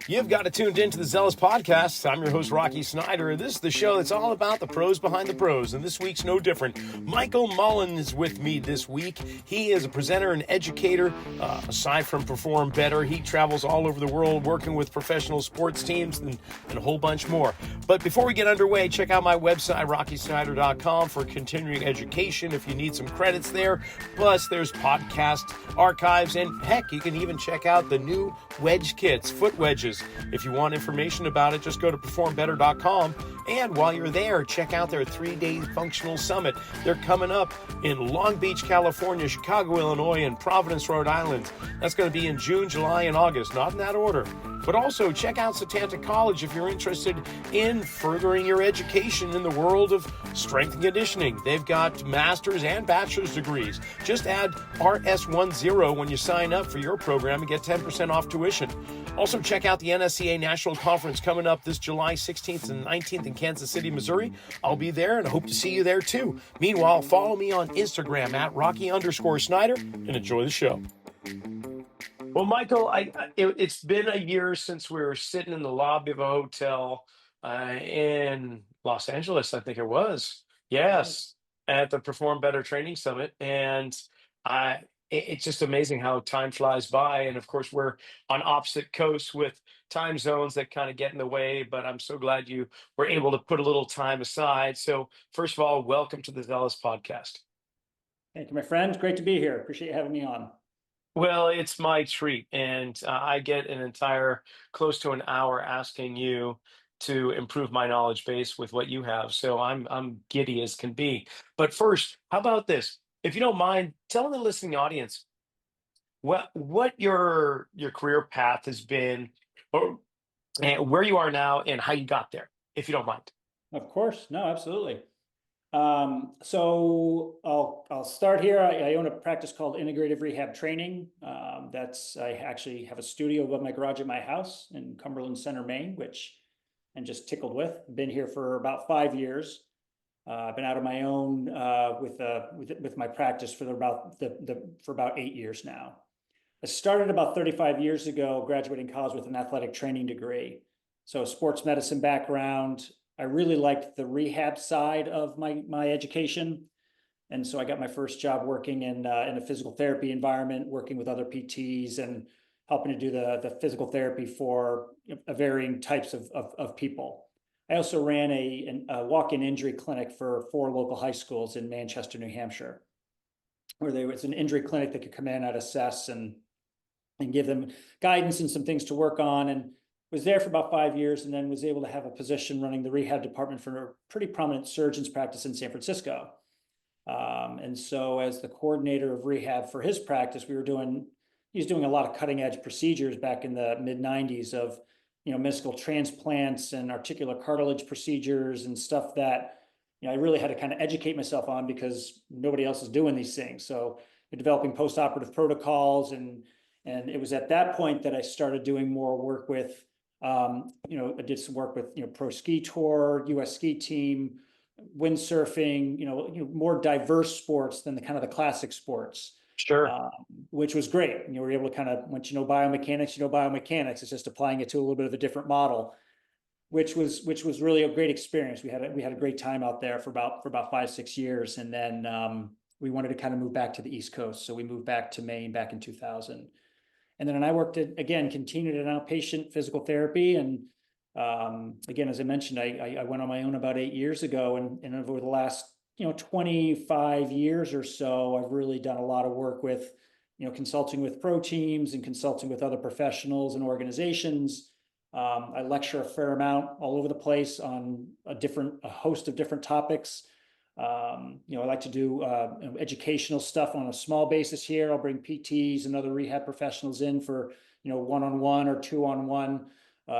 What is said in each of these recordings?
You've got it tuned into the Zelos podcast. I'm your host, Rocky Snyder, and this is the show that's all about the pros behind the pros. And this week's no different. Michael Mullin is with me this week. He is a presenter and educator. Aside from Perform Better, he travels all over the world working with professional sports teams and a whole bunch more. But before we get underway, check out my website, rockysnyder.com, for continuing education if you need some credits there. Plus, there's podcast archives, and heck, you can even check out the new wedge kits, foot wedges. If you want information about it, just go to performbetter.com. And while you're there, check out their 3-day functional summit. They're coming up in Long Beach, California, Chicago, Illinois, and Providence, Rhode Island. That's going to be in June, July, and August, not in that order. But also check out Satanta College if you're interested in furthering your education in the world of strength and conditioning. They've got master's and bachelor's degrees. Just add RS10 when you sign up for your program and get 10% off tuition. Also check out the NSCA National Conference coming up this July 16th and 19th in Kansas City, Missouri. I'll be there and I hope to see you there too. Meanwhile, follow me on Instagram at Rocky_Snyder and enjoy the show. Well, Michael, it's been a year since we were sitting in the lobby of a hotel in Los Angeles, I think it was. Yes, at the Perform Better Training Summit, and it's just amazing how time flies by. And of course, we're on opposite coasts with time zones that kind of get in the way. But I'm so glad you were able to put a little time aside. So, first of all, welcome to the Zealous podcast. Thank you, my friend. Great to be here. Appreciate you having me on. Well, it's my treat, and I get an entire close to an hour asking you to improve my knowledge base with what you have. So I'm giddy as can be. But first, how about this? If you don't mind, tell the listening audience what your career path has been, or and where you are now, and how you got there, if you don't mind. Of course. No, absolutely. So I'll start here. I own a practice called Integrative Rehab Training. I actually have a studio above my garage at my house in Cumberland Center, Maine, which I'm just tickled with. Been here for about 5 years. I've been out on my own with my practice for about 8 years now. I started about 35 years ago, graduating college with an athletic training degree. So sports medicine background. I really liked the rehab side of my education. And so I got my first job working in a physical therapy environment, working with other PTs and helping to do the physical therapy for varying types of people. I also ran a walk-in injury clinic for 4 local high schools in Manchester, New Hampshire, where there was an injury clinic that could come in, I'd assess and give them guidance and some things to work on, and was there for about 5 years, and then was able to have a position running the rehab department for a pretty prominent surgeon's practice in San Francisco. And so as the coordinator of rehab for his practice, he was doing a lot of cutting edge procedures back in the mid 90s of, meniscal transplants and articular cartilage procedures and stuff that, I really had to kind of educate myself on because nobody else is doing these things. So developing post-operative protocols, and it was at that point that I started doing more work with, I did some work with, Pro Ski Tour, US Ski Team, windsurfing, more diverse sports than the classic sports. Sure. Which was great. We were able to kind of, once you know biomechanics, it's just applying it to a little bit of a different model, which was really a great experience. We had a great time out there for about 5-6 years, and then we wanted to kind of move back to the East Coast, so we moved back to Maine back in 2000. And then I worked continued in outpatient physical therapy. And again, as I mentioned, I went on my own about 8 years ago, and over the last 25 years or so, I've really done a lot of work with consulting with pro teams and consulting with other professionals and organizations. I lecture a fair amount all over the place on a host of different topics. I like to do educational stuff on a small basis here. I'll bring PTs and other rehab professionals in for one-on-one or 2-on-1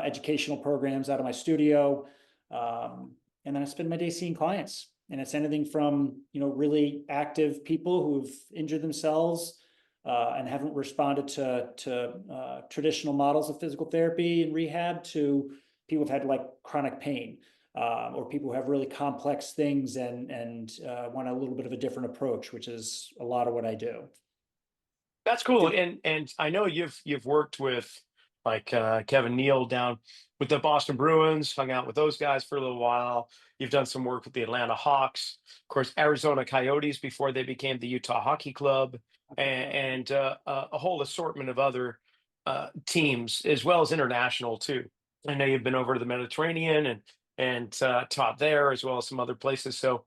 educational programs out of my studio, and then I spend my day seeing clients. And it's anything from really active people who've injured themselves and haven't responded to traditional models of physical therapy and rehab, to people who've had like chronic pain. Or people who have really complex things and want a little bit of a different approach, which is a lot of what I do. That's cool. And I know you've worked with like Kevin Neal down with the Boston Bruins, hung out with those guys for a little while. You've done some work with the Atlanta Hawks, of course, Arizona Coyotes before they became the Utah Hockey Club, and a whole assortment of other teams, as well as international too. I know you've been over to the Mediterranean and taught there, as well as some other places. So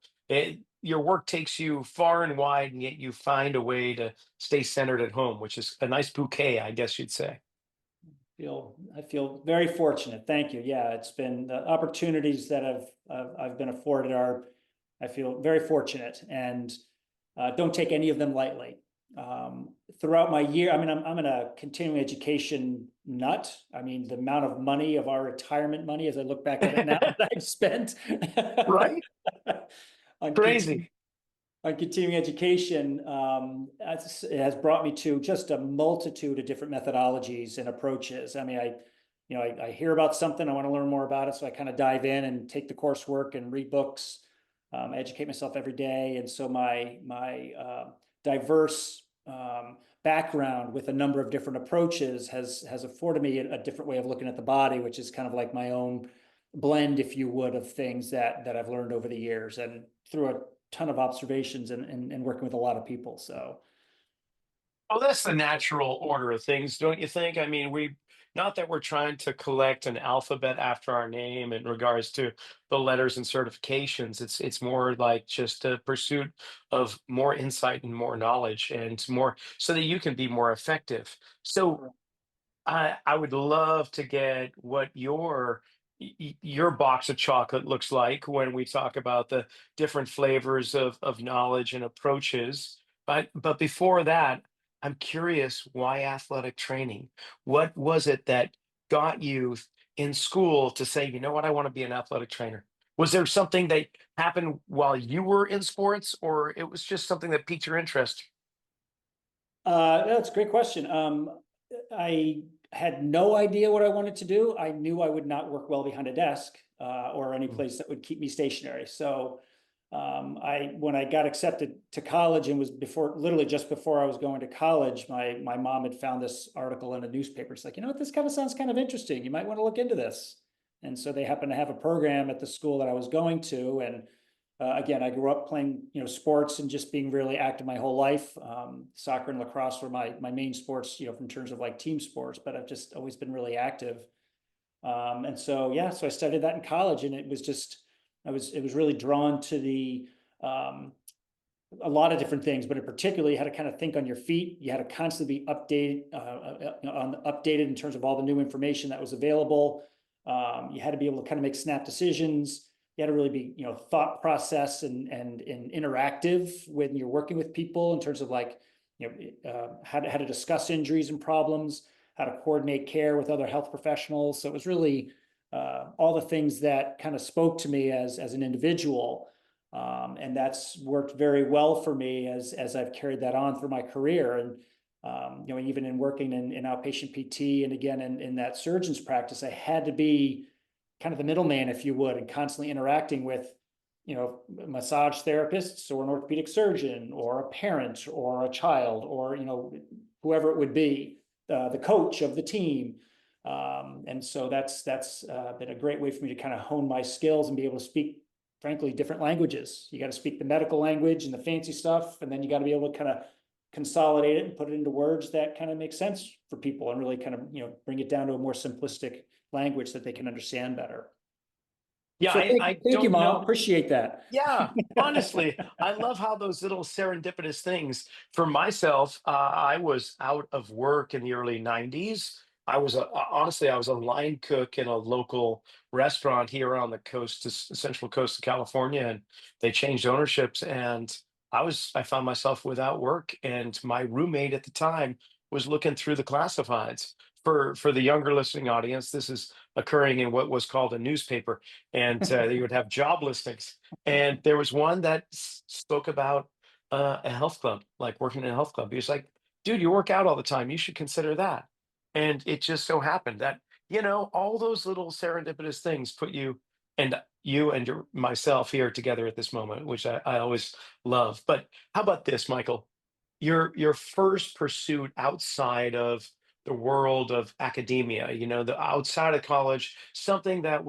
your work takes you far and wide, and yet you find a way to stay centered at home, which is a nice bouquet, I guess you'd say. I feel very fortunate. Thank you. Yeah, it's been the opportunities that I've been afforded are, I feel very fortunate, and don't take any of them lightly. Throughout my year, I mean, I'm in a continuing education nut. I mean, the amount of money of our retirement money, as I look back at it now, that I've spent Right? on Crazy. continuing education, it has brought me to just a multitude of different methodologies and approaches. I mean, I hear about something, I want to learn more about it, so I kind of dive in and take the coursework and read books, educate myself every day. And so my diverse background with a number of different approaches has afforded me a different way of looking at the body, which is kind of like my own blend, if you would, of things that I've learned over the years and through a ton of observations and working with a lot of people. So Well, that's the natural order of things, don't you think? I mean, not that we're trying to collect an alphabet after our name in regards to the letters and certifications. It's more like just a pursuit of more insight and more knowledge and more so that you can be more effective. So I would love to get what your box of chocolate looks like when we talk about the different flavors of knowledge and approaches. But before that, I'm curious, why athletic training? What was it that got you in school to say, you know what, I want to be an athletic trainer? Was there something that happened while you were in sports, or it was just something that piqued your interest? that's a great question. I had no idea what I wanted to do. I knew I would not work well behind a desk or any Mm. place that would keep me stationary. So when I got accepted to college and was literally just before I was going to college, my mom had found this article in a newspaper. It's like, you know what, this kind of sounds kind of interesting. You might want to look into this. And so they happened to have a program at the school that I was going to, and again, I grew up playing, sports and just being really active my whole life. Soccer and lacrosse were my main sports, from terms of like team sports, but I've just always been really active. And so, yeah, so I studied that in college, and it was just, it was really drawn to a lot of different things, but in particular, you had to kind of think on your feet. You had to constantly be updated in terms of all the new information that was available. You had to be able to kind of make snap decisions. You had to really be, thought process and interactive when you're working with people in terms of like, how to discuss injuries and problems, how to coordinate care with other health professionals. So it was really all the things that kind of spoke to me as an individual. And that's worked very well for me as I've carried that on through my career. And even in working in outpatient PT and again in that surgeon's practice, I had to be kind of the middleman, if you would, and constantly interacting with, massage therapists or an orthopedic surgeon or a parent or a child or, whoever it would be, the coach of the team. And so that's been a great way for me to kind of hone my skills and be able to speak, frankly, different languages. You got to speak the medical language and the fancy stuff, and then you got to be able to kind of consolidate it and put it into words that kind of make sense for people and really kind of, bring it down to a more simplistic language that they can understand better. Yeah, So I thank you, don't Mom. know. Appreciate that. Yeah, honestly, I love how those little serendipitous things. For myself, I was out of work in the early '90s. Honestly, I was a line cook in a local restaurant here on the coast, central coast of California, and they changed ownerships, and I found myself without work, and my roommate at the time was looking through the classifieds. For the younger listening audience, this is occurring in what was called a newspaper, and they would have job listings, and there was one that spoke about a health club, like working in a health club. He was like, dude, you work out all the time. You should consider that. And it just so happened that, all those little serendipitous things put you and myself here together at this moment, which I always love. But how about this, Michael? Your first pursuit outside of the world of academia, the outside of college, something that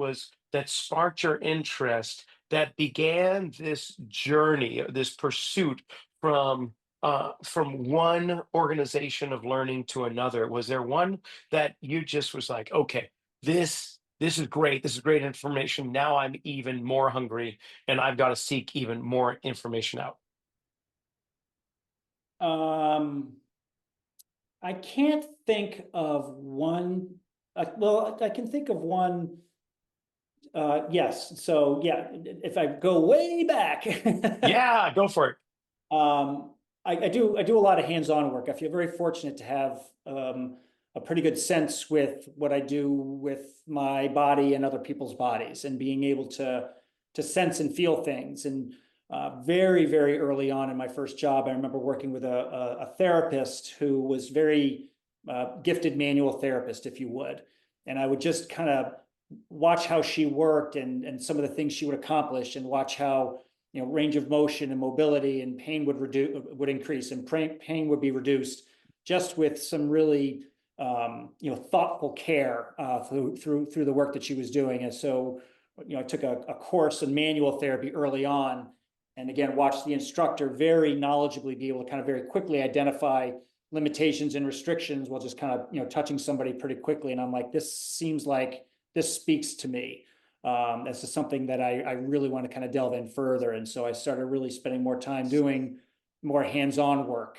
sparked your interest, that began this journey, this pursuit from one organization of learning to another? Was there one that you just was like, okay, this is great. This is great information. Now I'm even more hungry, and I've got to seek even more information out. Um, I can't think of one. Well, I can think of one. Yes. So yeah, if I go way back, Yeah, go for it. um, I do a lot of hands-on work. I feel very fortunate to have a pretty good sense with what I do with my body and other people's bodies, and being able to sense and feel things. And very, very early on in my first job, I remember working with a therapist who was very gifted manual therapist, if you would. And I would just kind of watch how she worked, and some of the things she would accomplish, and watch how range of motion and mobility and pain would increase, and pain would be reduced just with some really thoughtful care through the work that she was doing. And so I took a course in manual therapy early on, and again watched the instructor very knowledgeably be able to kind of very quickly identify limitations and restrictions while just kind of touching somebody pretty quickly. And I'm like, this seems like this speaks to me. This is something that I really want to kind of delve in further. And so I started really spending more time doing more hands-on work.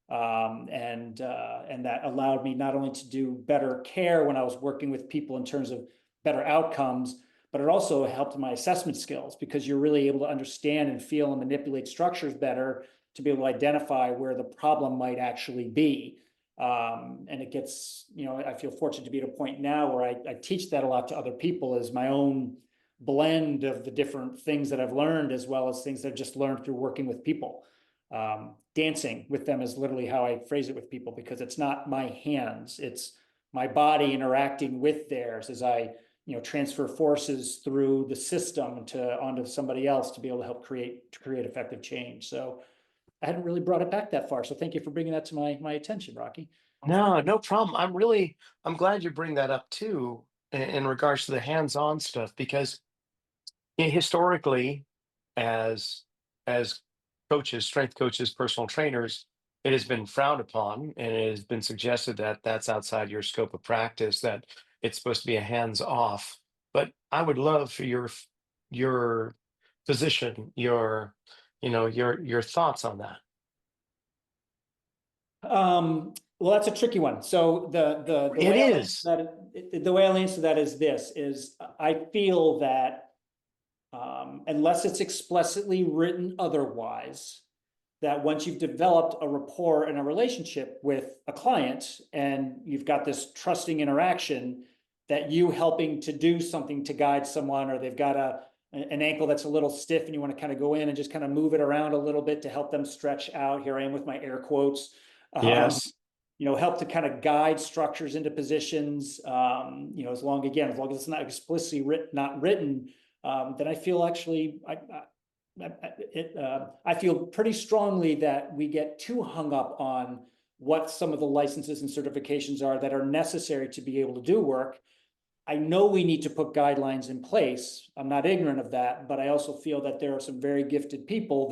And that allowed me not only to do better care when I was working with people in terms of better outcomes, but it also helped my assessment skills, because you're really able to understand and feel and manipulate structures better to be able to identify where the problem might actually be. And it gets, I feel fortunate to be at a point now where I teach that a lot to other people as my own blend of the different things that I've learned, as well as things that I've just learned through working with people. Dancing with them is literally how I phrase it with people, because it's not my hands, it's my body interacting with theirs as I transfer forces through the system onto somebody else to be able to help create effective change. So I hadn't really brought it back that far. So thank you for bringing that to my attention, Rocky. No, no problem. I'm glad you bring that up too, in regards to the hands-on stuff, because historically, as as coaches, strength coaches, personal trainers, it has been frowned upon, and it has been suggested that that's outside your scope of practice, that it's supposed to be a hands-off. But I would love for your position, your thoughts on that. Well, that's a tricky one. So the It way I'll answer is. that, is this: is I feel that unless it's explicitly written otherwise, that once you've developed a rapport and a relationship with a client, and you've got this trusting interaction, that you helping to do something to guide someone, or they've got an ankle that's a little stiff and you want to kind of go in and just kind of move it around a little bit to help them stretch out. Here I am with my air quotes. Um, Yes. Help to kind of guide structures into positions. As long as it's not explicitly not written, then I feel actually I feel pretty strongly that we get too hung up on what some of the licenses and certifications are that are necessary to be able to do work. I know we need to put guidelines in place. I'm not ignorant of that, but I also feel that there are some very gifted people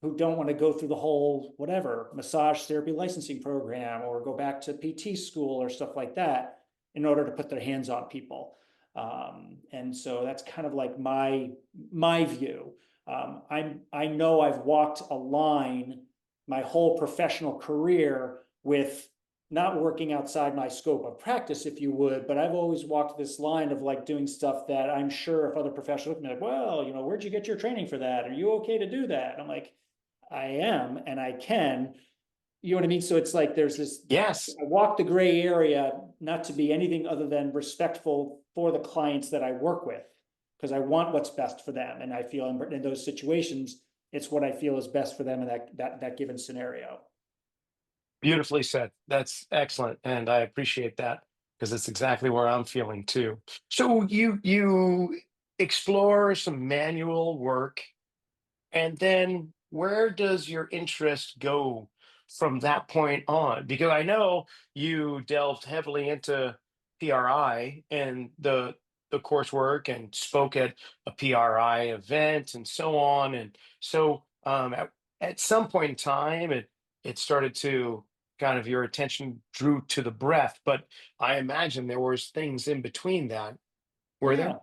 who don't want to go through the whole whatever massage therapy licensing program, or go back to PT school or stuff like that, in order to put their hands on people. And so that's kind of like my view. I know I've walked a line my whole professional career with not working outside my scope of practice, if you would, but I've always walked this line of like doing stuff that I'm sure if other professionals would be like, well, where'd you get your training for that? Are you okay to do that? And I'm like, I am, and I can. You know what I mean? So it's like there's this, Yes. I walk the gray area not to be anything other than respectful for the clients that I work with, because I want what's best for them. And I feel in those situations, it's what I feel is best for them in that given scenario. Beautifully said. That's excellent, and I appreciate that, because it's exactly where I'm feeling too. So you explore some manual work, and then where does your interest go from that point on? Because I know you delved heavily into PRI and the coursework and spoke at a PRI event and so on. And so at some point in time, it started to kind of your attention drew to the breath, but I imagine there was things in between that. Were Yeah. there?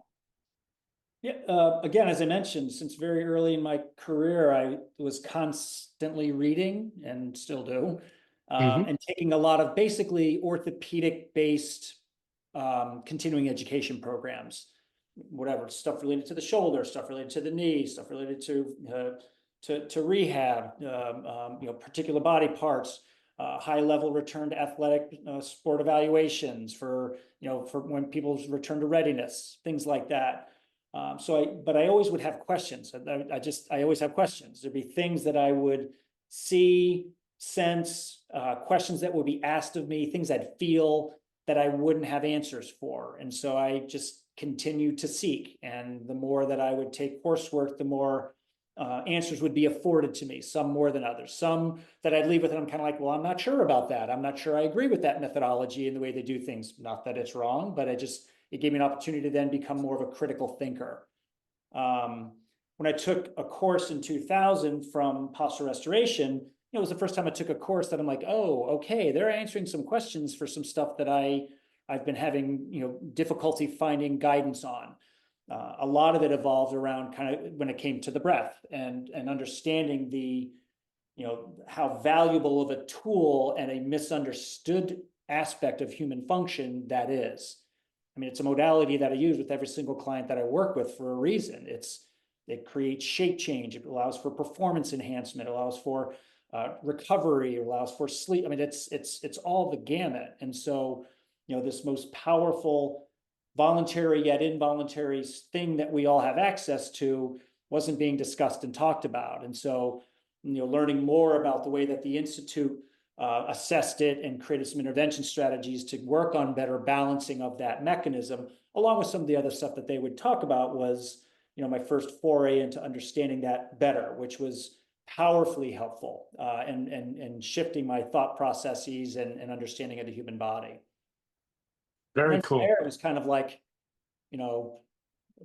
Yeah, again, as I mentioned, since very early in my career, I was constantly reading and still do, Hmm. and taking a lot of basically orthopedic-based continuing education programs, whatever stuff related to the shoulder, stuff related to the knee, stuff related to rehab, particular body parts, high level return to athletic sport evaluations for for when people's return to readiness, things like that. But I always would have questions. I always have questions. There'd be things that I would see, sense, questions that would be asked of me, things I'd feel that I wouldn't have answers for. And so I just continued to seek. And the more that I would take coursework, the more answers would be afforded to me, some more than others. Some that I'd leave with, and I'm kind of like, well, I'm not sure about that. I'm not sure I agree with that methodology and the way they do things. Not that it's wrong, but it gave me an opportunity to then become more of a critical thinker. When I took a course in 2000 from posture restoration, it was the first time I took a course that I'm like, oh, okay, they're answering some questions for some stuff that I've been having, difficulty finding guidance on. A lot of it evolved around kind of when it came to the breath and understanding the, how valuable of a tool and a misunderstood aspect of human function that is. I mean, it's a modality that I use with every single client that I work with for a reason. It creates shape change. It allows for performance enhancement. It allows for recovery. It allows for sleep. I mean, it's all the gamut. And so, this most powerful voluntary yet involuntary thing that we all have access to wasn't being discussed and talked about. And so, learning more about the way that the Institute assessed it and created some intervention strategies to work on better balancing of that mechanism, along with some of the other stuff that they would talk about was, my first foray into understanding that better, which was powerfully helpful and shifting my thought processes and understanding of the human body. And Very then from cool. there, it was kind of like, you know,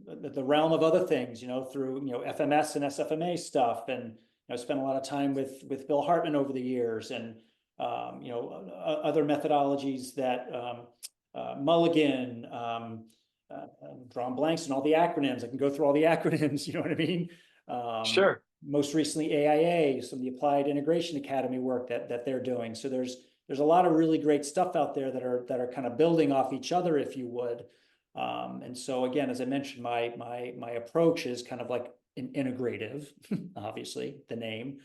the realm of other things, through, FMS and SFMA stuff. And, I spent a lot of time with Bill Hartman over the years and, other methodologies that Mulligan, drawing blanks and all the acronyms. I can go through all the acronyms, you know what I mean? Sure. Most recently AIA, some of the Applied Integration Academy work that they're doing. So there's a lot of really great stuff out there that are kind of building off each other, if you would. And so again, as I mentioned, my approach is kind of like an integrative, obviously the name,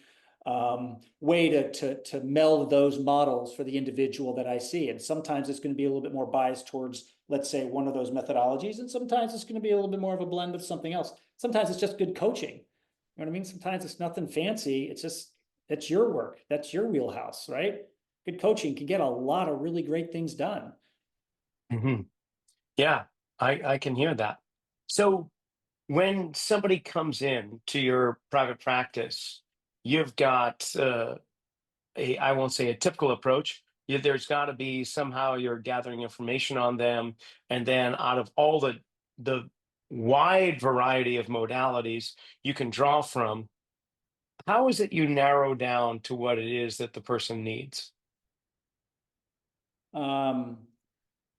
way to meld those models for the individual that I see. And sometimes it's going to be a little bit more biased towards, let's say, one of those methodologies, and sometimes it's going to be a little bit more of a blend of something else. Sometimes it's just good coaching. You know what I mean? Sometimes it's nothing fancy. It's your work. That's your wheelhouse, right? Good coaching can get a lot of really great things done. Hmm. Yeah, I can hear that. So when somebody comes in to your private practice, you've got I won't say a typical approach. There's got to be somehow you're gathering information on them, and then out of all the wide variety of modalities you can draw from, how is it you narrow down to what it is that the person needs? Um,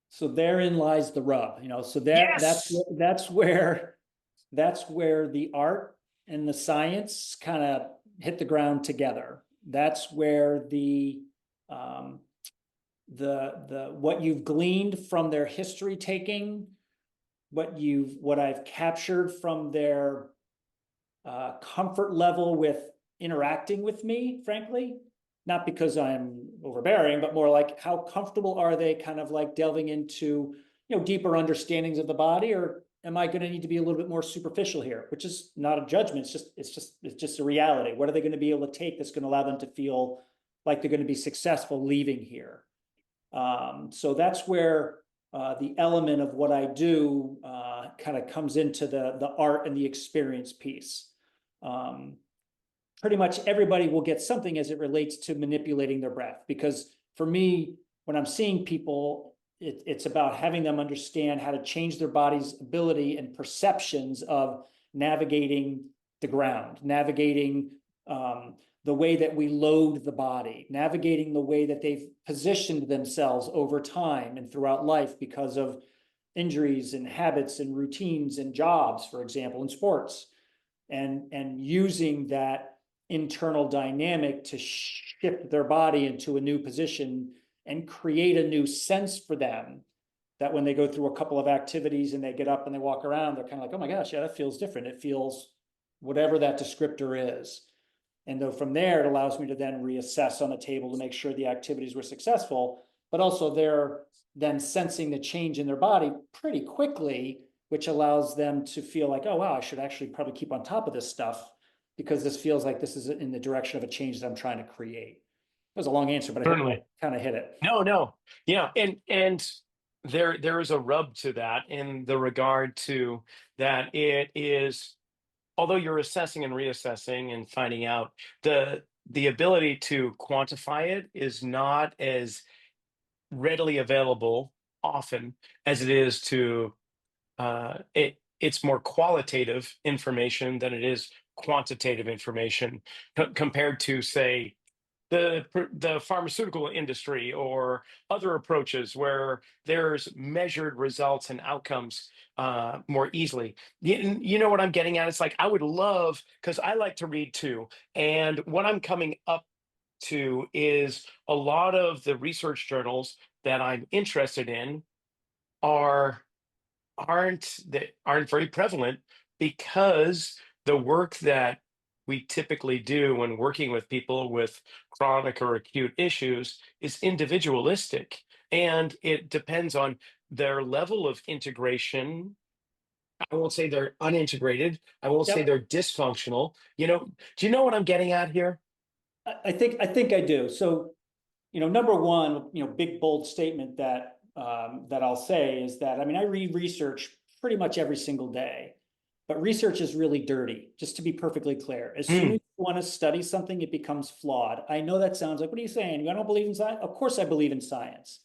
so therein lies the rub, so Yes. that's where the art and the science kind of hit the ground together. That's where um, the what you've gleaned from their history taking, what I've captured from their comfort level with interacting with me, frankly, not because I'm overbearing, but more like how comfortable are they kind of like delving into, deeper understandings of the body, or am I going to need to be a little bit more superficial here, which is not a judgment. It's just a reality. What are they going to be able to take that's going to allow them to feel like they're going to be successful leaving here? So that's where the element of what I do kind of comes into the art and the experience piece. Um, pretty much everybody will get something as it relates to manipulating their breath. Because for me, when I'm seeing people, it's about having them understand how to change their body's ability and perceptions of navigating the ground, navigating the way that we load the body, navigating the way that they've positioned themselves over time and throughout life because of injuries and habits and routines and jobs, for example, in sports, and using that internal dynamic to shift their body into a new position and create a new sense for them, that when they go through a couple of activities and they get up and they walk around, they're kind of like, oh my gosh, yeah, that feels different. It feels whatever that descriptor is. And though from there, it allows me to then reassess on the table to make sure the activities were successful, but also they're then sensing the change in their body pretty quickly, which allows them to feel like, oh, wow, I should actually probably keep on top of this stuff because this feels like this is in the direction of a change that I'm trying to create. It was a long answer, but I hope I Certainly. kind of hit it. No, no. Yeah. And there is a rub to that in the regard to that it is, although you're assessing and reassessing and finding out, the ability to quantify it is not as readily available often as it is to it's more qualitative information than it is quantitative information compared to, say, the pharmaceutical industry or other approaches where there's measured results and outcomes more easily. You know what I'm getting at? It's like I would love, because I like to read too, and what I'm coming up to is a lot of the research journals that I'm interested in are aren't very prevalent because the work that we typically do when working with people with chronic or acute issues is individualistic, and it depends on their level of integration. I won't say they're unintegrated. I won't say Yep. they're dysfunctional. Do you know what I'm getting at here? I think I do. So, number one, big bold statement that that I'll say is that, I mean, I read research pretty much every single day, but research is really dirty, just to be perfectly clear. As soon as Mm, you want to study something, it becomes flawed. I know that sounds like, what are you saying? I don't believe in science? Of course I believe in science.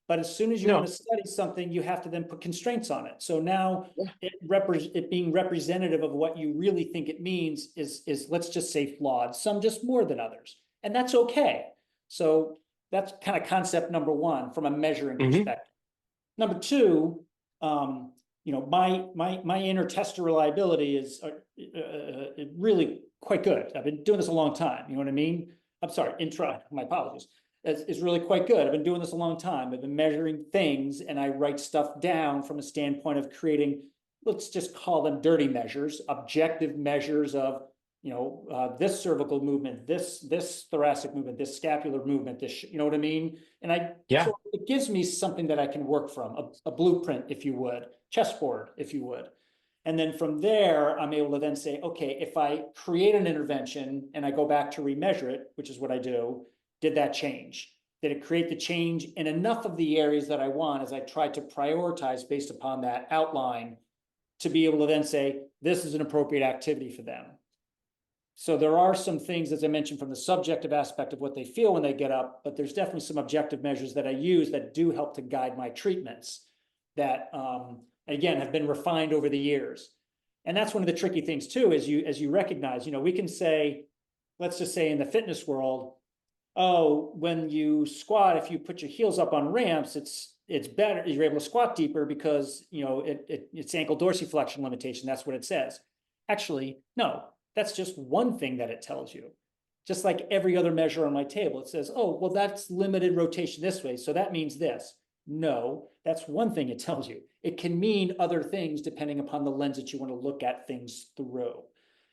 But as soon as you want no. to study something, you have to then put constraints on it. So now Yeah. it being representative of what you really think it means is let's just say flawed, some just more than others. And that's okay. So that's kind of concept number one from a measuring Hmm. perspective. Number two, my inner tester reliability is really quite good. I've been doing this a long time. You know what I mean? I'm sorry, my apologies. Is really quite good. I've been doing this a long time. I've been measuring things and I write stuff down from a standpoint of creating, let's just call them dirty measures, objective measures of, this cervical movement, this thoracic movement, this scapular movement, this, you know what I mean? And Yeah. so it gives me something that I can work from, a blueprint, if you would, chessboard, if you would. And then from there, I'm able to then say, okay, if I create an intervention and I go back to remeasure it, which is what I do, did that change? Did it create the change in enough of the areas that I want as I try to prioritize based upon that outline to be able to then say, this is an appropriate activity for them? So there are some things, as I mentioned, from the subjective aspect of what they feel when they get up, but there's definitely some objective measures that I use that do help to guide my treatments that, again, have been refined over the years. And that's one of the tricky things too, as you recognize, we can say, let's just say in the fitness world, oh, when you squat, if you put your heels up on ramps, it's better. You're able to squat deeper because it's ankle dorsiflexion limitation. That's what it says. Actually, no, that's just one thing that it tells you. Just like every other measure on my table, it says, oh, well, that's limited rotation this way, so that means this. No, that's one thing it tells you. It can mean other things depending upon the lens that you want to look at things through.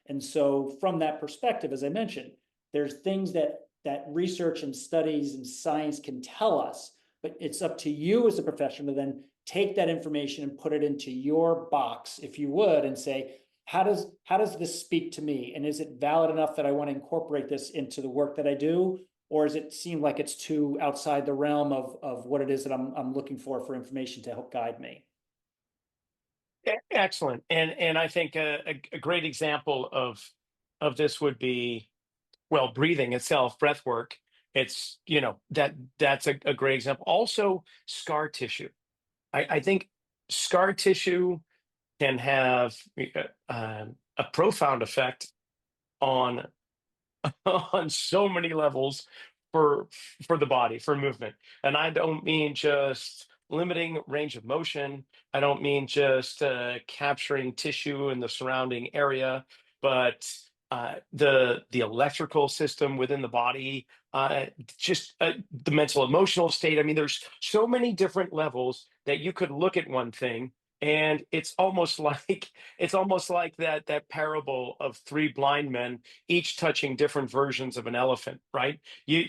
And so from that perspective, as I mentioned, there's things that research and studies and science can tell us, but it's up to you as a professional to then take that information and put it into your box, if you would, and say, how does this speak to me? And is it valid enough that I want to incorporate this into the work that I do? Or does it seem like it's too outside the realm of what it is that I'm looking for information to help guide me? Excellent. And I think a great example of this would be well, breathing itself, breath work, it's, that's a great example. Also, scar tissue. I think scar tissue can have a profound effect on on so many levels for for the body, for movement. And I don't mean just limiting range of motion. I don't mean just capturing tissue in the surrounding area, but the electrical system within the body, just the mental emotional state. I mean, there's so many different levels that you could look at one thing, and it's almost like that parable of three blind men, each touching different versions of an elephant, right?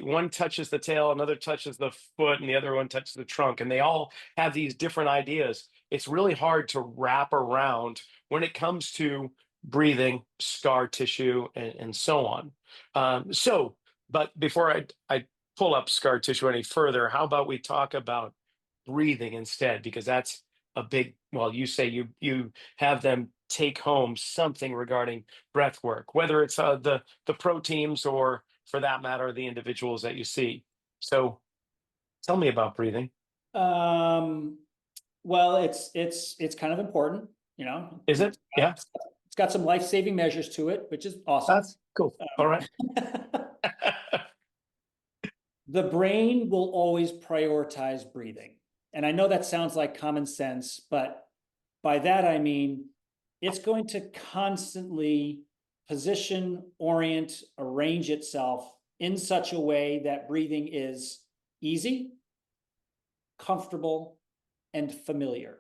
One touches the tail, another touches the foot, and the other one touches the trunk, and they all have these different ideas. It's really hard to wrap around when it comes to breathing, scar tissue, and so on. But before I pull up scar tissue any further, how about we talk about breathing instead? Because that's a big, well, you say you have them take home something regarding breath work, whether it's the pro teams or, for that matter, the individuals that you see. So tell me about breathing. Um, well, it's kind of important, you know. Is it? Yeah, It's got some life-saving measures to it, which is awesome. that's cool. All right. The brain will always prioritize breathing. And I know that sounds like common sense, but by that I mean it's going to constantly position, orient, arrange itself in such a way that breathing is easy, comfortable, and familiar.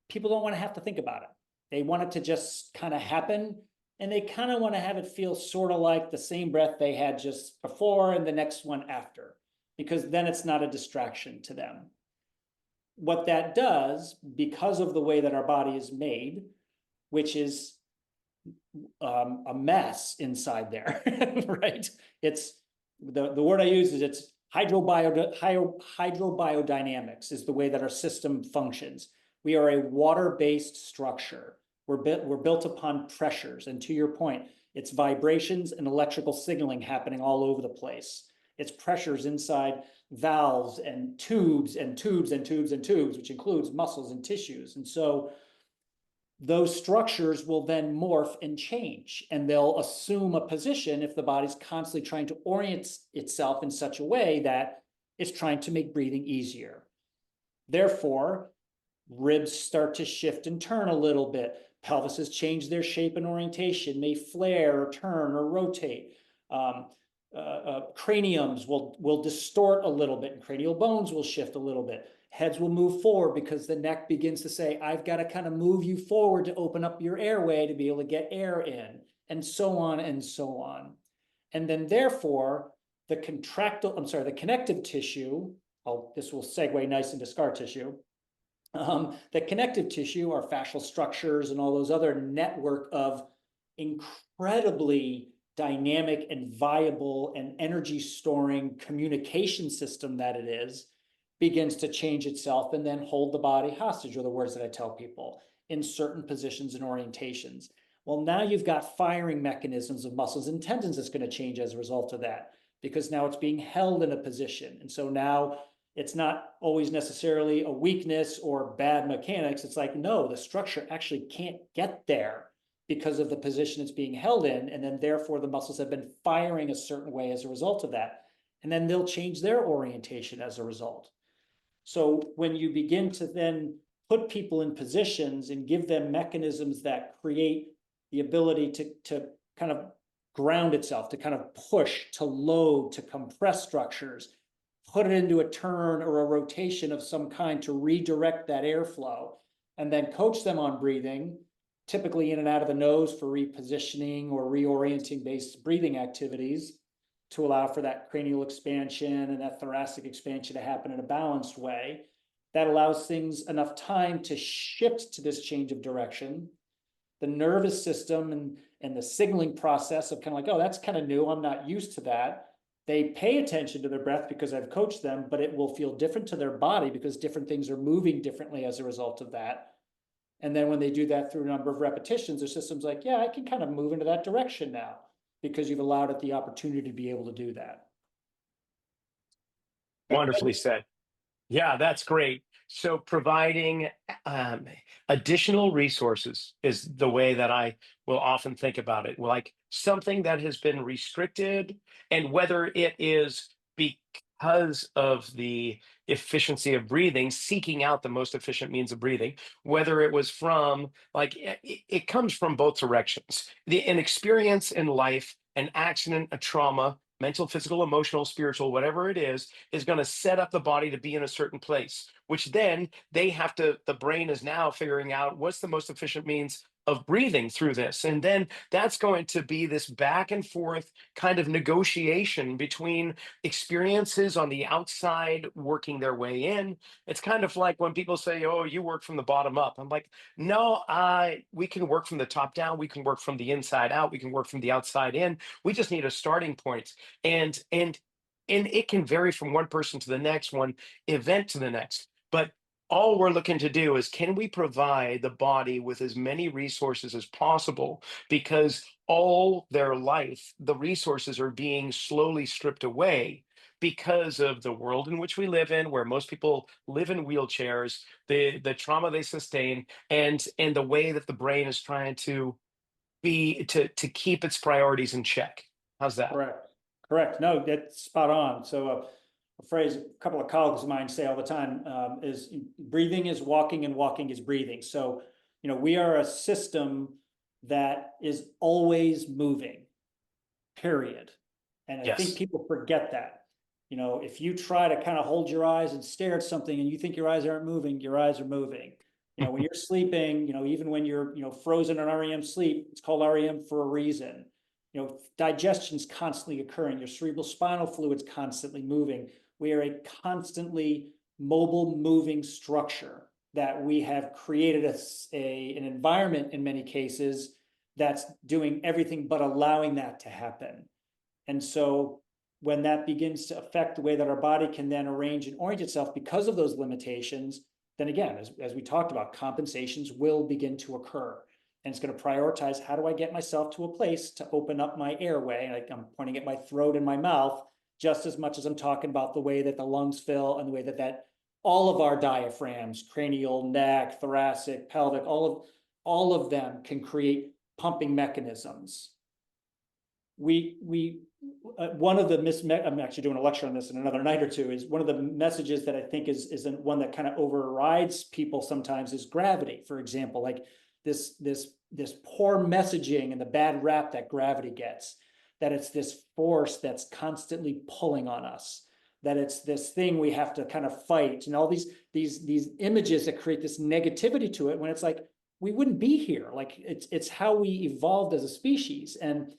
People don't want to have to think about it. They want it to just kind of happen, and they kind of want to have it feel sort of like the same breath they had just before and the next one after, because then it's not a distraction to them. What that does, because of the way that our body is made, which is a mess inside there, right? It's the word I use is it's hydrobiodynamics is the way that our system functions. We are a water-based structure. We're built upon pressures, and to your point, it's vibrations and electrical signaling happening all over the place. It's pressures inside valves and tubes and tubes and tubes and tubes, which includes muscles and tissues. And so those structures will then morph and change, and they'll assume a position if the body's constantly trying to orient itself in such a way that it's trying to make breathing easier. Therefore, ribs start to shift and turn a little bit. Pelvises change their shape and orientation, may flare or turn or rotate. Craniums will distort a little bit, and cranial bones will shift a little bit. Heads will move forward because the neck begins to say, I've got to kind of move you forward to open up your airway to be able to get air in, and so on and so on. And then therefore, the connective tissue, this will segue nice into scar tissue. The connective tissue, our fascial structures and all those other network of incredibly dynamic and viable and energy storing communication system that it is, begins to change itself and then hold the body hostage, are the words that I tell people, in certain positions and orientations. Well, now you've got firing mechanisms of muscles and tendons that's going to change as a result of that, because now it's being held in a position. And so now it's not always necessarily a weakness or bad mechanics. It's like, no, the structure actually can't get there because of the position it's being held in. And then therefore the muscles have been firing a certain way as a result of that. And then they'll change their orientation as a result. So when you begin to then put people in positions and give them mechanisms that create the ability to kind of ground itself, to kind of push, to load, to compress structures, put it into a turn or a rotation of some kind to redirect that airflow, and then coach them on breathing, typically in and out of the nose for repositioning or reorienting based breathing activities, to allow for that cranial expansion and that thoracic expansion to happen in a balanced way. That allows things enough time to shift to this change of direction. The nervous system and the signaling process of kind of like, oh, that's kind of new, I'm not used to that. They pay attention to their breath because I've coached them, but it will feel different to their body because different things are moving differently as a result of that. And then when they do that through a number of repetitions, their system's like, yeah, I can kind of move into that direction now, because you've allowed it the opportunity to be able to do that. Wonderfully said. Yeah, that's great. So providing um, additional resources is the way that I will often think about it. Like something that has been restricted, and whether it is because of the efficiency of breathing, seeking out the most efficient means of breathing, whether it was from like it comes from both directions. An experience in life, an accident, a trauma, mental, physical, emotional, spiritual, whatever it is going to set up the body to be in a certain place, which then the brain is now figuring out what's the most efficient means of breathing through this. And then that's going to be this back and forth kind of negotiation between experiences on the outside working their way in. It's kind of like when people say, oh, you work from the bottom up. I'm like, no, we can work from the top down. We can work from the inside out. We can work from the outside in. We just need a starting point. And it can vary from one person to the next, one event to the next. But all we're looking to do is, can we provide the body with as many resources as possible? Because all their life, the resources are being slowly stripped away because of the world in which we live in, where most people live in wheelchairs, the trauma they sustain, and the way that the brain is trying to to keep its priorities in check. How's that? Correct. Correct. No, that's spot on. So a phrase a couple of colleagues of mine say all the time is breathing is walking and walking is breathing. So, we are a system that is always moving, period. And I think Yes. people forget that. If you try to kind of hold your eyes and stare at something and you think your eyes aren't moving, your eyes are moving. When you're sleeping, even when you're, frozen in REM sleep, it's called REM for a reason. Digestion's constantly occurring. Your cerebral spinal fluid's constantly moving. We are a constantly mobile, moving structure that we have created an environment in many cases that's doing everything but allowing that to happen. And so when that begins to affect the way that our body can then arrange and orient itself because of those limitations, then again, as we talked about, compensations will begin to occur. And it's going to prioritize, how do I get myself to a place to open up my airway? Like I'm pointing at my throat and my mouth just as much as I'm talking about the way that the lungs fill and the way that all of our diaphragms, cranial, neck, thoracic, pelvic, all of them can create pumping mechanisms. One of the I'm actually doing a lecture on this in another night or two, is one of the messages that I think is one that kind of overrides people sometimes is gravity, for example. Like this poor messaging and the bad rap that gravity gets, that it's this force that's constantly pulling on us, that it's this thing we have to kind of fight, and all these images that create this negativity to it, when it's like, we wouldn't be here. Like it's how we evolved as a species. And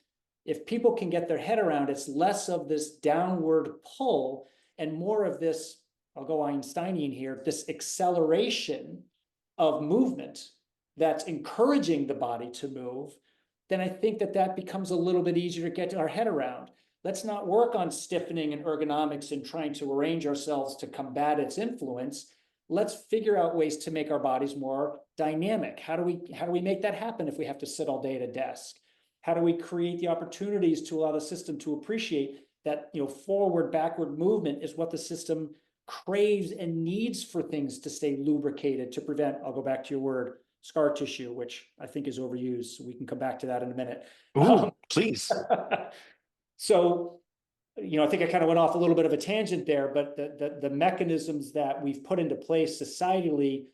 if people can get their head around, it's less of this downward pull and more of this, I'll go Einsteinian here, this acceleration of movement that's encouraging the body to move, then I think that becomes a little bit easier to get our head around. Let's not work on stiffening and ergonomics and trying to arrange ourselves to combat its influence. Let's figure out ways to make our bodies more dynamic. How do we make that happen if we have to sit all day at a desk? How do we create the opportunities to allow the system to appreciate that, forward, backward movement is what the system craves and needs for things to stay lubricated, to prevent, I'll go back to your word, scar tissue, which I think is overused. So we can come back to that in a minute. Ooh, please. So, I think I kind of went off a little bit of a tangent there, but the mechanisms that we've put into place societally,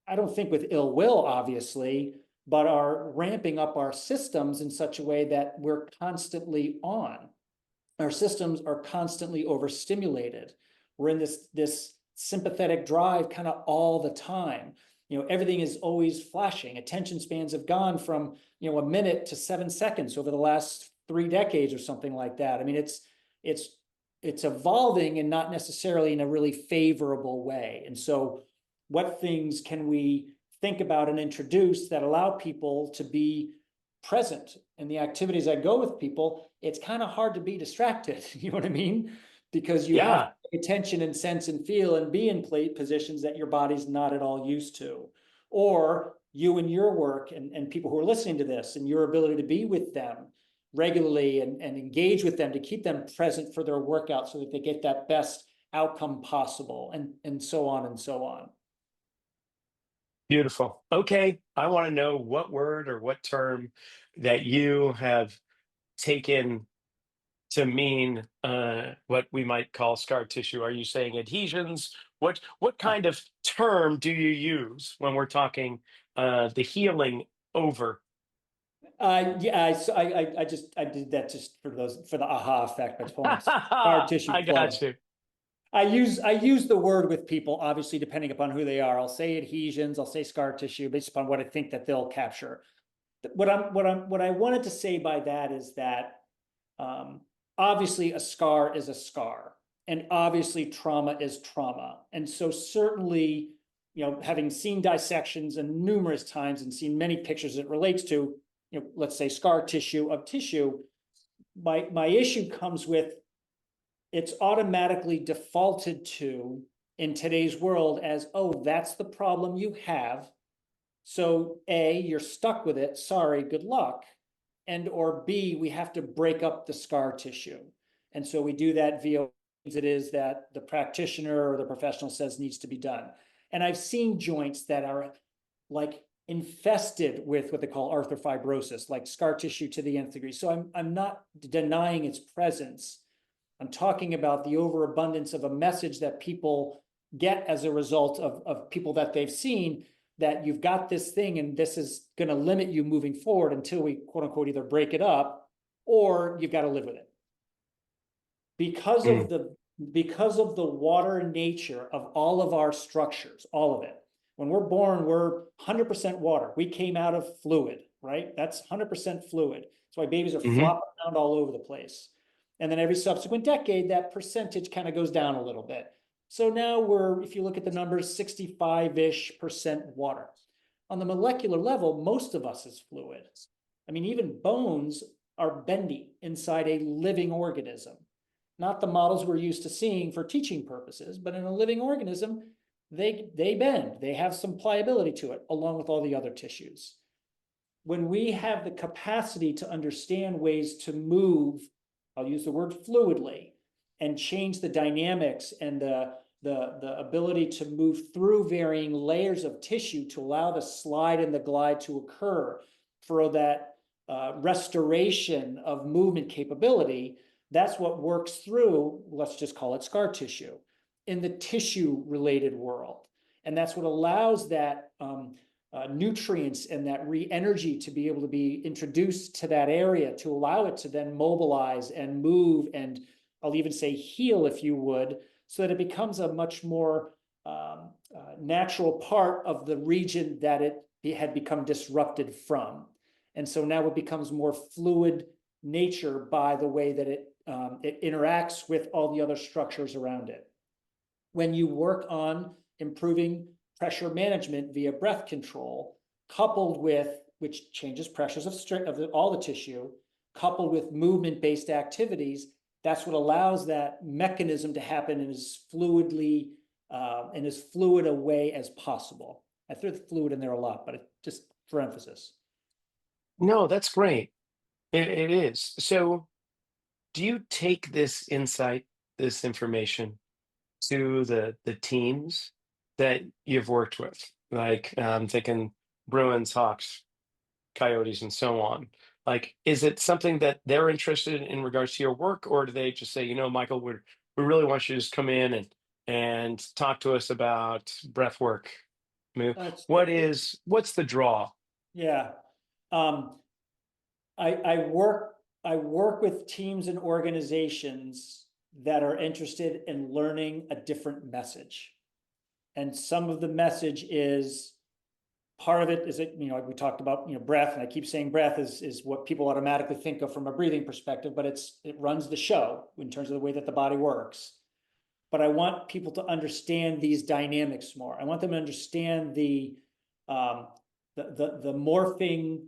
I don't think with ill will, obviously, but are ramping up our systems in such a way that we're constantly on. Our systems are constantly overstimulated. We're in this sympathetic drive kind of all the time. Everything is always flashing. Attention spans have gone from, a minute to 7 seconds over the last 3 decades or something like that. I mean, it's evolving and not necessarily in a really favorable way. And so what things can we think about and introduce that allow people to be present in the activities that go with people? It's kind of hard to be distracted. You know what I mean? Because you have to pay attention and sense and feel and be in positions that your body's not at all used to. Or you and your work and people who are listening to this and your ability to be with them, regularly and engage with them to keep them present for their workout so that they get that best outcome possible, and so on and so on. Beautiful. Okay, I want to know what word or what term that you have taken to mean what we might call scar tissue. Are you saying adhesions? What kind of term do you use when we're talking the healing over? Yeah, I did that just for the aha effect by pulling scar tissue I got plugs. you. I use the word with people, obviously, depending upon who they are. I'll say adhesions, I'll say scar tissue based upon what I think that they'll capture. What I wanted to say by that is that obviously a scar is a scar, and obviously trauma is trauma. And so certainly, having seen dissections and numerous times and seen many pictures it relates to, let's say scar tissue of tissue, my issue comes with it's automatically defaulted to in today's world as, oh, that's the problem you have. So A, you're stuck with it. Sorry, good luck. And or B, we have to break up the scar tissue. And so we do that via it is that the practitioner or the professional says needs to be done. And I've seen joints that are like infested with what they call arthrofibrosis, like scar tissue to the nth degree. So I'm not denying its presence. I'm talking about the overabundance of a message that people get as a result of people that they've seen, that you've got this thing and this is going to limit you moving forward until we, quote unquote, either break it up or you've got to live with it. Because of the water nature of all of our structures, all of it. When we're born, we're 100% water. We came out of fluid, right? That's 100% fluid. That's why babies are flopping around all over the place. And then every subsequent decade, that percentage kind of goes down a little bit. So now we're, if you look at the numbers, 65-ish% water. On the molecular level, most of us is fluid. I mean, even bones are bendy inside a living organism. Not the models we're used to seeing for teaching purposes, but in a living organism, they bend. They have some pliability to it, along with all the other tissues. When we have the capacity to understand ways to move, I'll use the word fluidly, and change the dynamics and the ability to move through varying layers of tissue to allow the slide and the glide to occur for that restoration of movement capability, that's what works through, let's just call it scar tissue, in the tissue-related world. And that's what allows that nutrients and that re-energy to be able to be introduced to that area to allow it to then mobilize and move, and I'll even say heal, if you would, so that it becomes a much more natural part of the region that it had become disrupted from. And so now it becomes more fluid nature by the way that it interacts with all the other structures around it. When you work on improving pressure management via breath control, coupled with, which changes pressures of all the tissue, coupled with movement-based activities, that's what allows that mechanism to happen in as fluidly and as fluid a way as possible. I threw the fluid in there a lot, but it just for emphasis. No, that's great. It is. So, do you take this insight, this information, to the teams that you've worked with? Like, I'm thinking Bruins, Hawks, Coyotes, and so on. Like, is it something that they're interested in regards to your work, or do they just say, Michael, we really want you to just come in and talk to us about breath work? I mean, what's the draw? Yeah. I work with teams and organizations that are interested in learning a different message. And some of the message is, part of it is we talked about, breath, and I keep saying breath is what people automatically think of from a breathing perspective, but it runs the show in terms of the way that the body works. But I want people to understand these dynamics more. I want them to understand the morphing,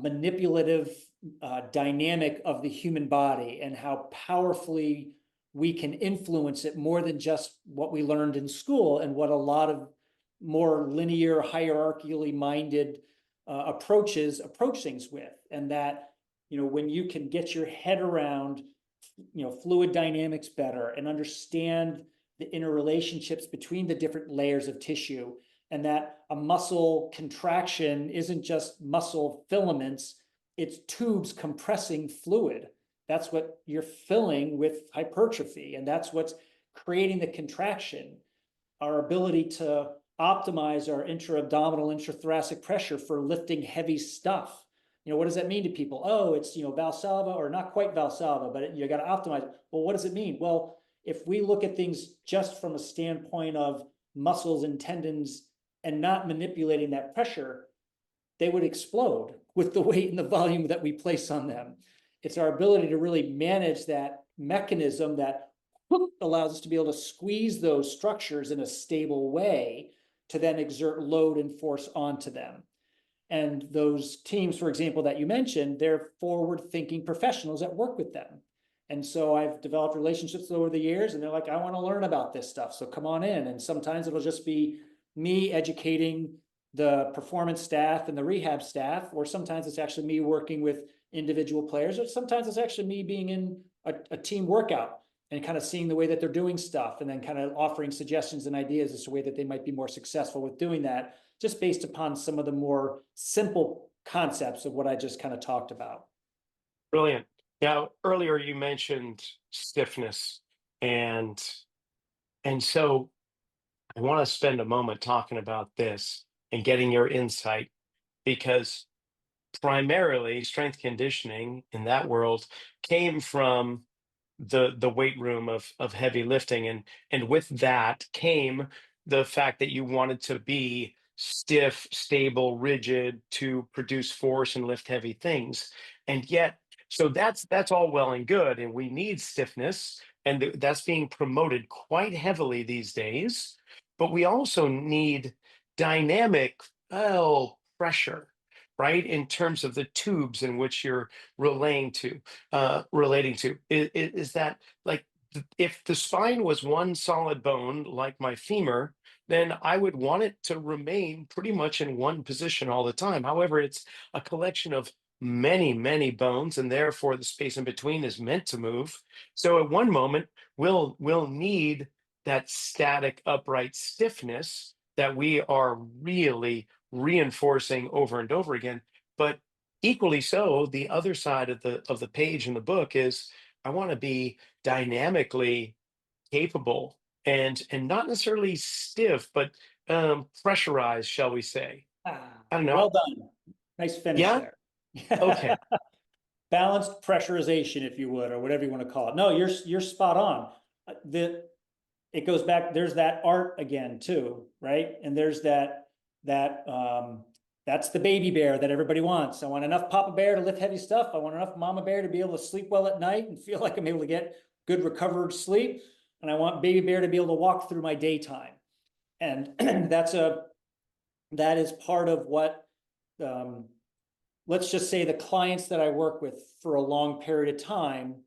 manipulative dynamic of the human body and how powerfully we can influence it more than just what we learned in school and what a lot of more linear, hierarchically minded approach things with. And that, when you can get your head around, fluid dynamics better and understand the interrelationships between the different layers of tissue, and that a muscle contraction isn't just muscle filaments, it's tubes compressing fluid. That's what you're filling with hypertrophy, and that's what's creating the contraction. Our ability to optimize our intra-abdominal, intrathoracic pressure for lifting heavy stuff. What does that mean to people? Oh, it's, Valsalva, or not quite Valsalva, but you got to optimize. Well, what does it mean? Well, if we look at things just from a standpoint of muscles and tendons and not manipulating that pressure, they would explode with the weight and the volume that we place on them. It's our ability to really manage that mechanism that allows us to be able to squeeze those structures in a stable way to then exert load and force onto them. And those teams, for example, that you mentioned, they're forward-thinking professionals that work with them. And so I've developed relationships over the years, and they're like, I want to learn about this stuff, so come on in. And sometimes it'll just be me educating the performance staff and the rehab staff, or sometimes it's actually me working with individual players, or sometimes it's actually me being in a team workout and kind of seeing the way that they're doing stuff, and then kind of offering suggestions and ideas as to the way that they might be more successful with doing that, just based upon some of the more simple concepts of what I just kind of talked about. Brilliant. Now, earlier you mentioned stiffness, and so I want to spend a moment talking about this and getting your insight, because primarily strength conditioning in that world came from the weight room of heavy lifting, and with that came the fact that you wanted to be stiff, stable, rigid to produce force and lift heavy things. And yet, so that's all well and good, and we need stiffness, and that's being promoted quite heavily these days. But we also need dynamic, well, pressure, right, in terms of the tubes in which you're relaying to relating to. Is that, like, if the spine was one solid bone like my femur, then I would want it to remain pretty much in one position all the time. However, it's a collection of many, many bones, and therefore the space in between is meant to move. So at one moment, we'll need that static upright stiffness that we are really reinforcing over and over again. But equally so, the other side of the page in the book is, I want to be dynamically capable, and not necessarily stiff, but pressurized, shall we say. I don't know. Well done. Nice finish Yeah. there. Okay. Balanced pressurization, if you would, or whatever you want to call it. No, you're spot on. It goes back, there's that art again too, right? And there's that's the baby bear that everybody wants. I want enough Papa Bear to lift heavy stuff. I want enough Mama Bear to be able to sleep well at night and feel like I'm able to get good recovered sleep. And I want Baby Bear to be able to walk through my daytime. And that is part of what, let's just say, the clients that I work with for a long period of time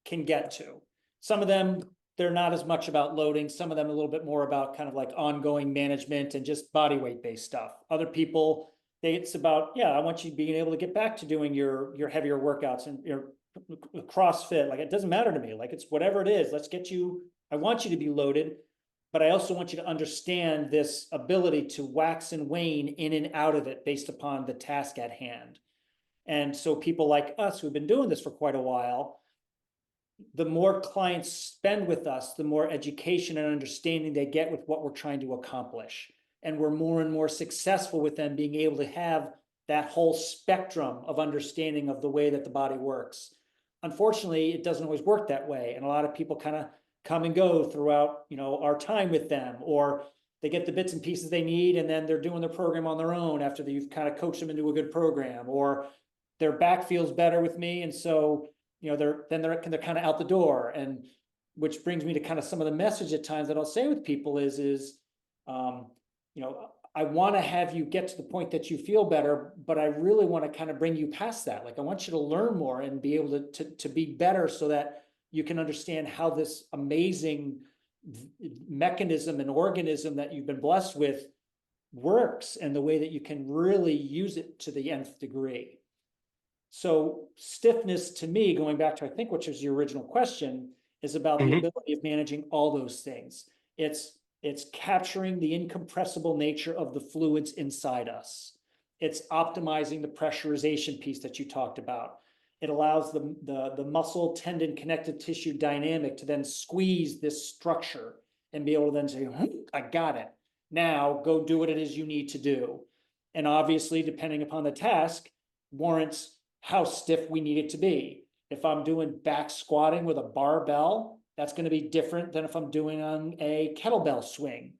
can get to. Some of them, they're not as much about loading. Some of them a little bit more about kind of like ongoing management and just body weight based stuff. Other people, it's about, I want you being able to get back to doing your heavier workouts and your CrossFit. Like, it doesn't matter to me. Like, it's whatever it is. I want you to be loaded, but I also want you to understand this ability to wax and wane in and out of it based upon the task at hand. And so people like us who've been doing this for quite a while, the more clients spend with us, the more education and understanding they get with what we're trying to accomplish. And we're more and more successful with them being able to have that whole spectrum of understanding of the way that the body works. Unfortunately, it doesn't always work that way. And a lot of people kind of come and go throughout, our time with them, or they get the bits and pieces they need, and then they're doing their program on their own after you've kind of coached them into a good program, or their back feels better with me. And so, they're kind of out the door. And which brings me to kind of some of the message at times that I'll say with people is, I want to have you get to the point that you feel better, but I really want to kind of bring you past that. Like, I want you to learn more and be able to be better, so that you can understand how this amazing mechanism and organism that you've been blessed with works, and the way that you can really use it to the nth degree. So stiffness to me, going back to, I think, which was your original question, is about the Hmm. ability of managing all those things. It's capturing the incompressible nature of the fluids inside us. It's optimizing the pressurization piece that you talked about. It allows the muscle, tendon, connective tissue dynamic to then squeeze this structure and be able to then say, I got it. Now go do what it is you need to do. And obviously, depending upon the task, warrants how stiff we need it to be. If I'm doing back squatting with a barbell, that's going to be different than if I'm doing on a kettlebell swing.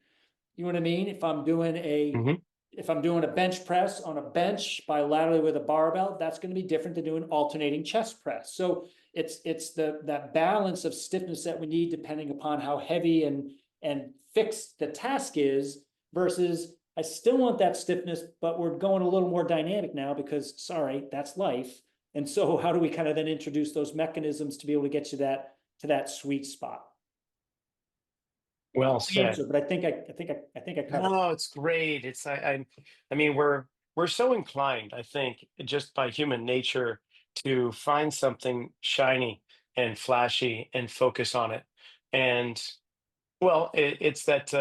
You know what I mean? Hmm. If I'm doing a bench press on a bench bilaterally with a barbell, that's going to be different than doing alternating chest press. So it's that balance of stiffness that we need depending upon how heavy and fixed the task is, versus I still want that stiffness, but we're going a little more dynamic now because, sorry, that's life. And so how do we kind of then introduce those mechanisms to be able to get you to that sweet spot? Well said. Answer, but I covered. No, it's great. I mean, we're so inclined, I think, just by human nature, to find something shiny and flashy and focus on it. And well, it's that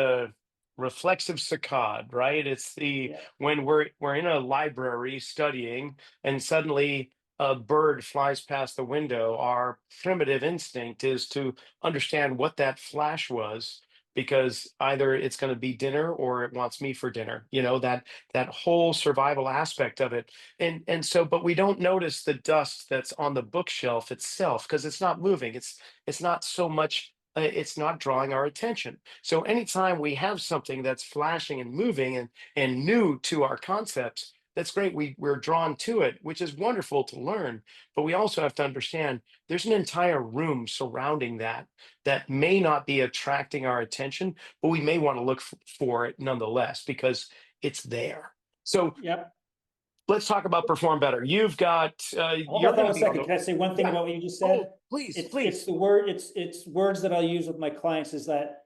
reflexive saccade, right? It's the Yeah. when we're in a library studying, and suddenly a bird flies past the window. Our primitive instinct is to understand what that flash was, because either it's going to be dinner or it wants me for dinner. You know, that whole survival aspect of it. And so, but we don't notice the dust that's on the bookshelf itself because it's not moving. It's not so much, it's not drawing our attention. So anytime we have something that's flashing and moving and new to our concepts, that's great. We're drawn to it, which is wonderful to learn. But we also have to understand there's an entire room surrounding that that may not be attracting our attention, but we may want to look for it nonetheless because it's there. So Yep. let's talk about perform better. You've got Hold you're that going thought to a be on second. the Can I say one thing yeah. about what you just said? Oh, please, It's please. the word, it's words that I'll use with my clients, is that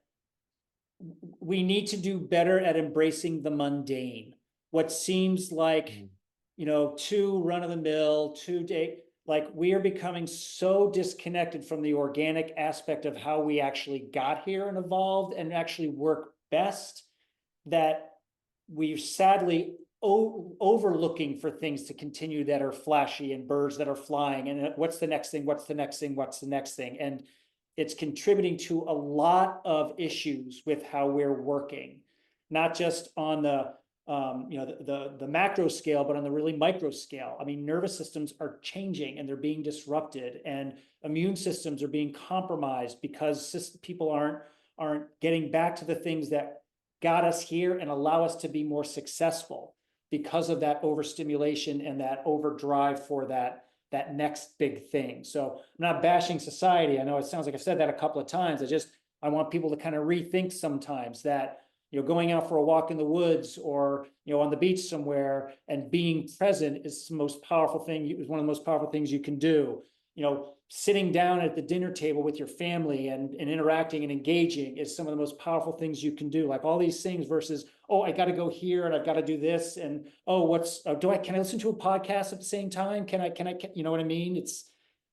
we need to do better at embracing the mundane. What seems like, too run of the mill, too day, like we are becoming so disconnected from the organic aspect of how we actually got here and evolved and actually work best, that we're sadly overlooking for things to continue that are flashy and birds that are flying. And what's the next thing? What's the next thing? What's the next thing? And it's contributing to a lot of issues with how we're working, not just on the macro scale, but on the really micro scale. I mean, nervous systems are changing and they're being disrupted, and immune systems are being compromised because people aren't getting back to the things that got us here and allow us to be more successful because of that overstimulation and that overdrive for that next big thing. So I'm not bashing society. I know it sounds like I've said that a couple of times. I want people to kind of rethink sometimes that, going out for a walk in the woods or, on the beach somewhere and being present is the most powerful thing. Is one of the most powerful things you can do. Sitting down at the dinner table with your family and interacting and engaging is some of the most powerful things you can do. Like all these things versus, oh, I got to go here and I've got to do this. And, oh, can I listen to a podcast at the same time? You know what I mean?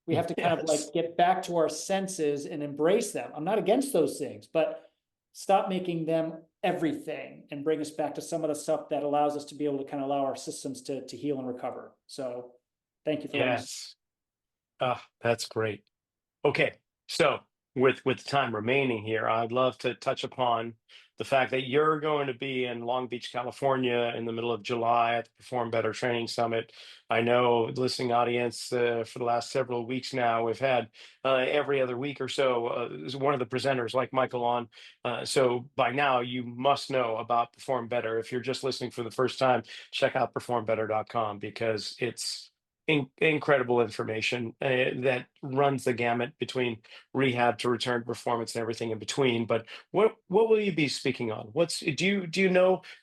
We have to kind of Yes. like get back to our senses and embrace them. I'm not against those things, but stop making them everything and bring us back to some of the stuff that allows us to be able to kind of allow our systems to heal and recover. So thank you for letting me. Yes. Ah, that's great. Okay, so with time remaining here, I'd love to touch upon the fact that you're going to be in Long Beach, California, in the middle of July at the Perform Better Training Summit. I know the listening audience for the last several weeks now, we've had every other week or so one of the presenters like Michael on. So by now, you must know about Perform Better. If you're just listening for the first time, check out performbetter.com because it's incredible information that runs the gamut between rehab to return to performance and everything in between. But what will you be speaking on? Do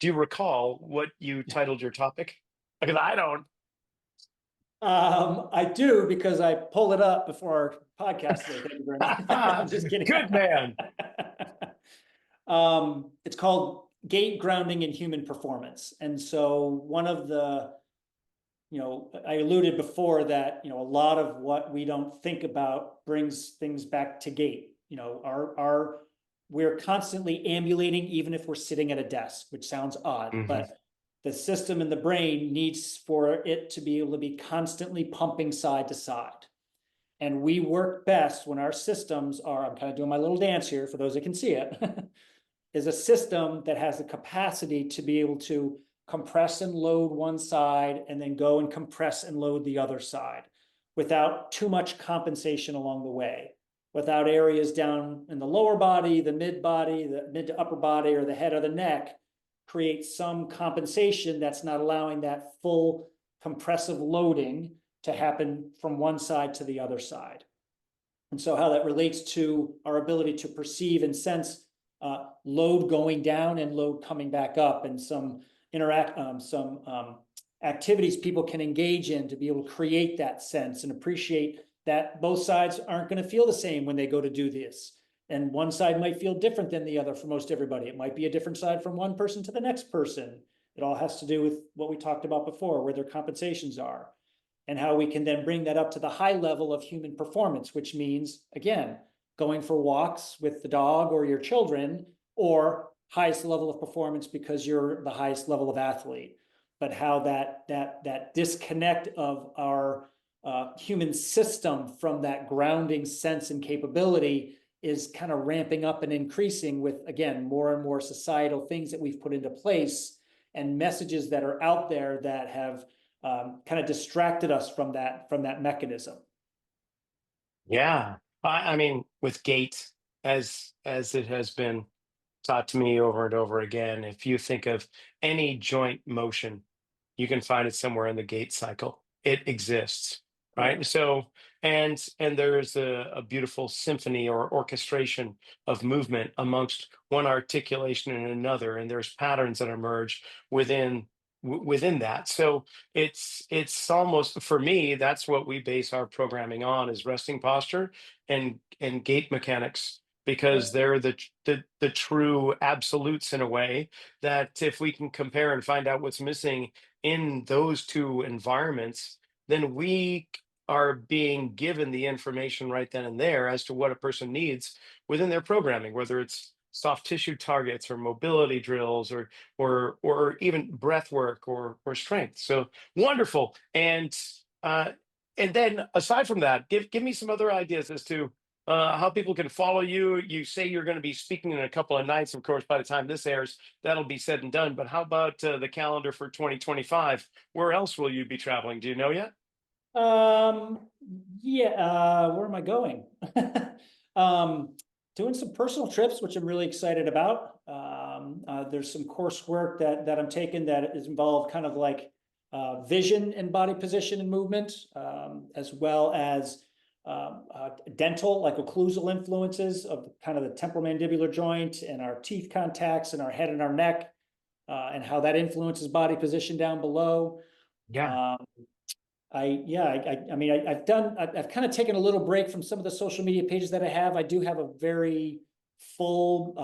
you recall what you titled your topic? Because I don't. I do, because I pulled it up before our podcast today. Thank you very much. I'm just kidding. Good man. It's called Gait Grounding in Human Performance. And so one of the I alluded before that, a lot of what we don't think about brings things back to gait. We're constantly ambulating, even if we're sitting at a desk, which sounds odd, but the system in the brain needs for it to be able to be constantly pumping side to side. And we work best when our systems are, I'm kind of doing my little dance here for those that can see it, is a system that has the capacity to be able to compress and load one side and then go and compress and load the other side without too much compensation along the way, without areas down in the lower body, the mid to upper body, or the head or the neck create some compensation that's not allowing that full compressive loading to happen from one side to the other side. And so how that relates to our ability to perceive and sense load going down and load coming back up, and some activities people can engage in to be able to create that sense and appreciate that both sides aren't going to feel the same when they go to do this. And one side might feel different than the other for most everybody. It might be a different side from one person to the next person. It all has to do with what we talked about before, where their compensations are, and how we can then bring that up to the high level of human performance, which means, again, going for walks with the dog or your children, or highest level of performance because you're the highest level of athlete. But how that disconnect of our human system from that grounding sense and capability is kind of ramping up and increasing with, again, more and more societal things that we've put into place and messages that are out there that have kind of distracted us from that mechanism. Yeah. I mean, with gait, as it has been taught to me over and over again, if you think of any joint motion, you can find it somewhere in the gait cycle. It exists, right? Right. So, and there's a beautiful symphony or orchestration of movement amongst one articulation and another, and there's patterns that emerge within that. So it's almost, for me, that's what we base our programming on, is resting posture and gait mechanics, because they're the true absolutes in a way, that if we can compare and find out what's missing in those two environments, then we are being given the information right then and there as to what a person needs within their programming, whether it's soft tissue targets or mobility drills or even breath work or strength. So wonderful. And then aside from that, give me some other ideas as to how people can follow you. You say you're going to be speaking in a couple of nights. Of course, by the time this airs, that'll be said and done. But how about the calendar for 2025? Where else will you be traveling? Do you know yet? Yeah, where am I going? Doing some personal trips, which I'm really excited about. There's some coursework that I'm taking that is involved kind of like vision and body position and movement, as well as dental, like occlusal influences of kind of the temporomandibular joint and our teeth contacts and our head and our neck, and how that influences body position down below. Yeah. I've kind of taken a little break from some of the social media pages that I have. I do have a very full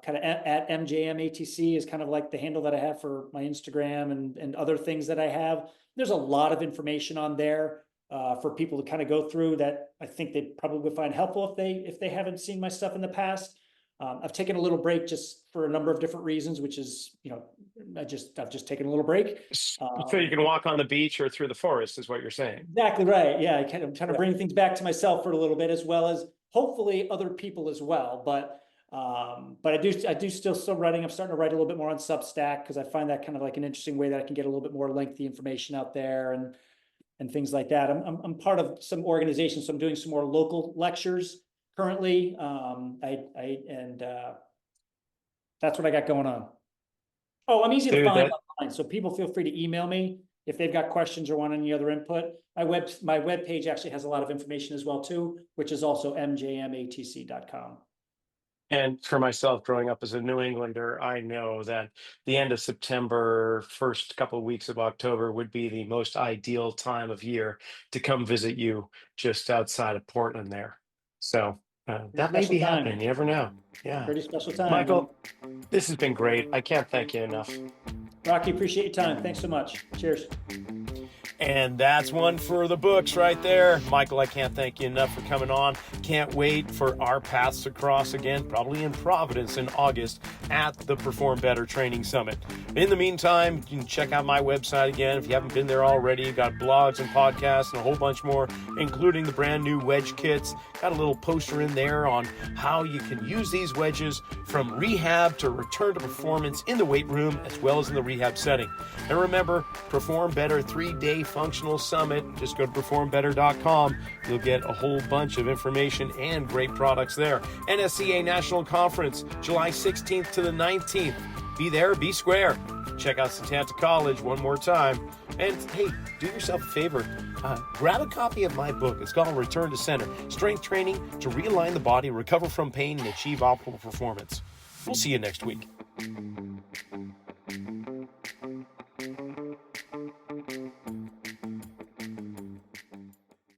kind of at MJMATC is kind of like the handle that I have for my Instagram and other things that I have. There's a lot of information on there for people to kind of go through that I think they probably would find helpful if they haven't seen my stuff in the past. I've taken a little break just for a number of different reasons, which is, I've just taken a little break. So you can walk on the beach or through the forest, is what you're saying. Exactly right. Yeah, I'm trying to bring things back to myself for a little bit, as well as hopefully other people as well. But I do still writing. I'm starting to write a little bit more on Substack, because I find that kind of like an interesting way that I can get a little bit more lengthy information out there and things like that. I'm part of some organizations, so I'm doing some more local lectures currently. That's what I got going on. Oh, I'm easy to Dude, find that online, so people feel free to email me if they've got questions or want any other input. My web page actually has a lot of information as well too, which is also mjmatc.com. And for myself, growing up as a New Englander, I know that the end of September, first couple of weeks of October would be the most ideal time of year to come visit you just outside of Portland there. So that may be happening. You never know. Yeah. Pretty special time. Michael, this has been great. I can't thank you enough. Rocky, appreciate your time. Thanks so much. Cheers. And that's one for the books right there. Michael, I can't thank you enough for coming on. Can't wait for our paths to cross again, probably in Providence in August at the Perform Better Training Summit. In the meantime, you can check out my website again if you haven't been there already. Got blogs and podcasts and a whole bunch more, including the brand new wedge kits. Got a little poster in there on how you can use these wedges from rehab to return to performance in the weight room as well as in the rehab setting. And remember, Perform Better 3-day functional summit. Just go to performbetter.com. You'll get a whole bunch of information and great products there. NSCA National Conference, July 16th to the 19th. Be there, be square. Check out Satanta College one more time. And hey, do yourself a favor. Grab a copy of my book. It's called Return to Center, Strength Training to Realign the Body, Recover from Pain, and Achieve Optimal Performance. We'll see you next week.